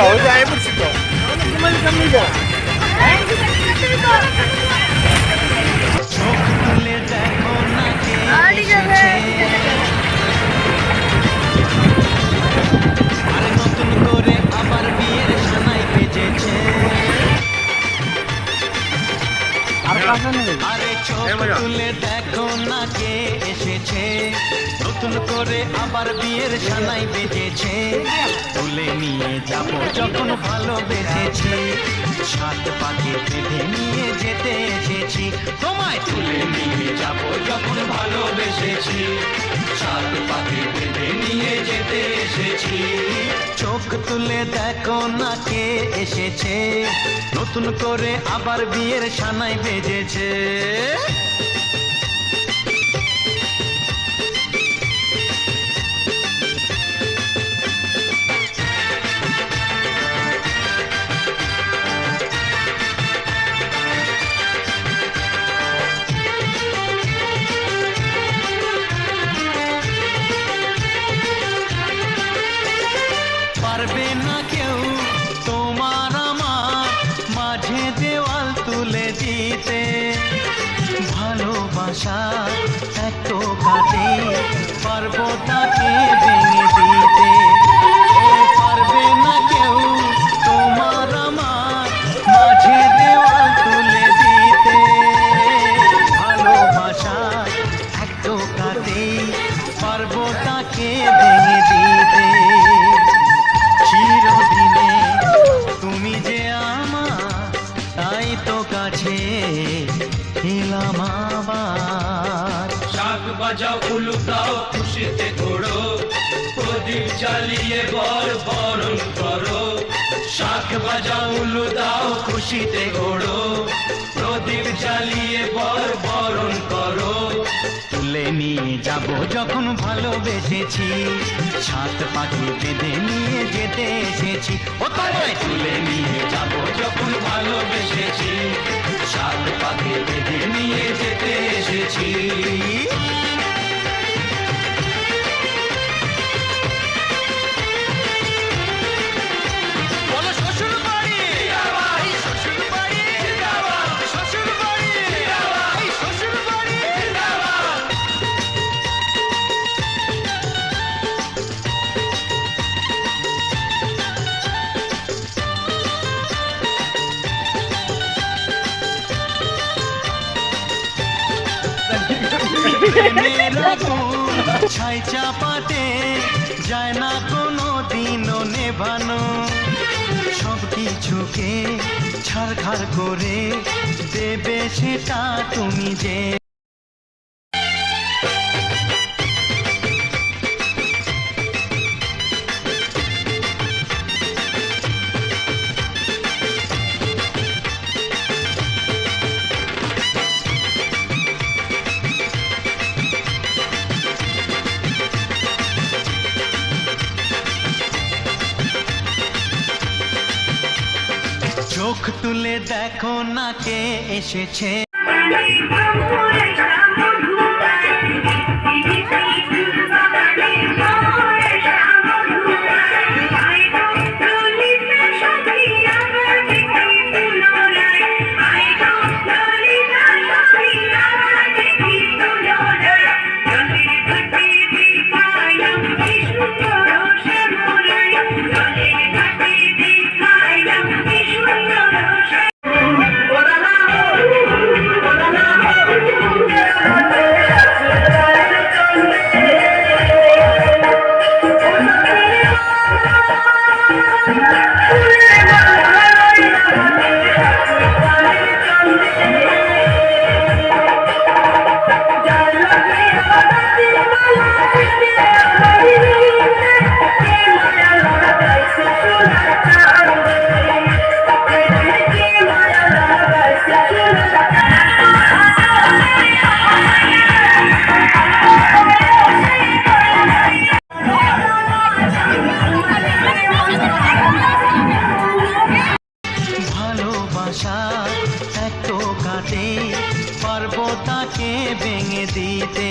ওই যে আয় পড়ছি তো তোমার সামনে যা চোখ তুলে দেখো না কে এসেছে, আর নতুন করে আবার বিয়ের সানাই বেজেছে। আরে চোখ তুলে দেখো না কে এসেছে, নতুন করে আবার বিয়ের সানাই বেজেছে। তুলে নিয়ে যাব যখন ভালোবেসেছি, সাত পাকে বেঁধে নিয়ে যেতে এসেছি। তোমায় তুলে নিয়ে যাব যখন ভালোবেসেছি, সাত পাকে বেঁধে নিয়ে যেতে এসেছি। চোখ তুলে দেখো না কে এসেছে, নতুন করে আবার বিয়ের সানাই বেজেছে। পারবে না কেউ তোমার আমার মাঝে দেওয়াল তুলে দিতে, ভালোবাসা এত কাটে পারবো তাকে ভেঙে দিতে। ও পারবে না কেউ তোমার আমার মাঝে দেওয়াল তুলে দিতে, ভালোবাসা এত কাটে পারবো তাকে ভেঙে দিতে। চিরদিনে তুমি যে আমার, তাই তো কাছে এলাম আবার। শাক বাজাও উলু দাও খুশিতে ঘোড়ো, প্রদীপ জ্বালিয়ে বরণ করো। শাক বাজাও উলু দাও খুশিতে ঘোড়ো, প্রদীপ জ্বালিয়ে বরণ করো। তুলে নিয়ে যাব যখন ভালোবেসেছি, সাত পাখি বেঁধে নিয়ে যেতে এসেছি। ও তোমায় তুলে নিয়ে যাব যখন ভালোবেসেছি, সাত পাকে বেঁধে নিয়ে যেতে এসেছি। ছাই চাপাতে যায় না কোনো দিনও নেভানো, সব কিছুকে ছাড়খাড় করে দেবে সেটা তুমি যে। চোখ তুলে দেখো না কে এসেছে। পারবো তাকে ভেঙে দিতে।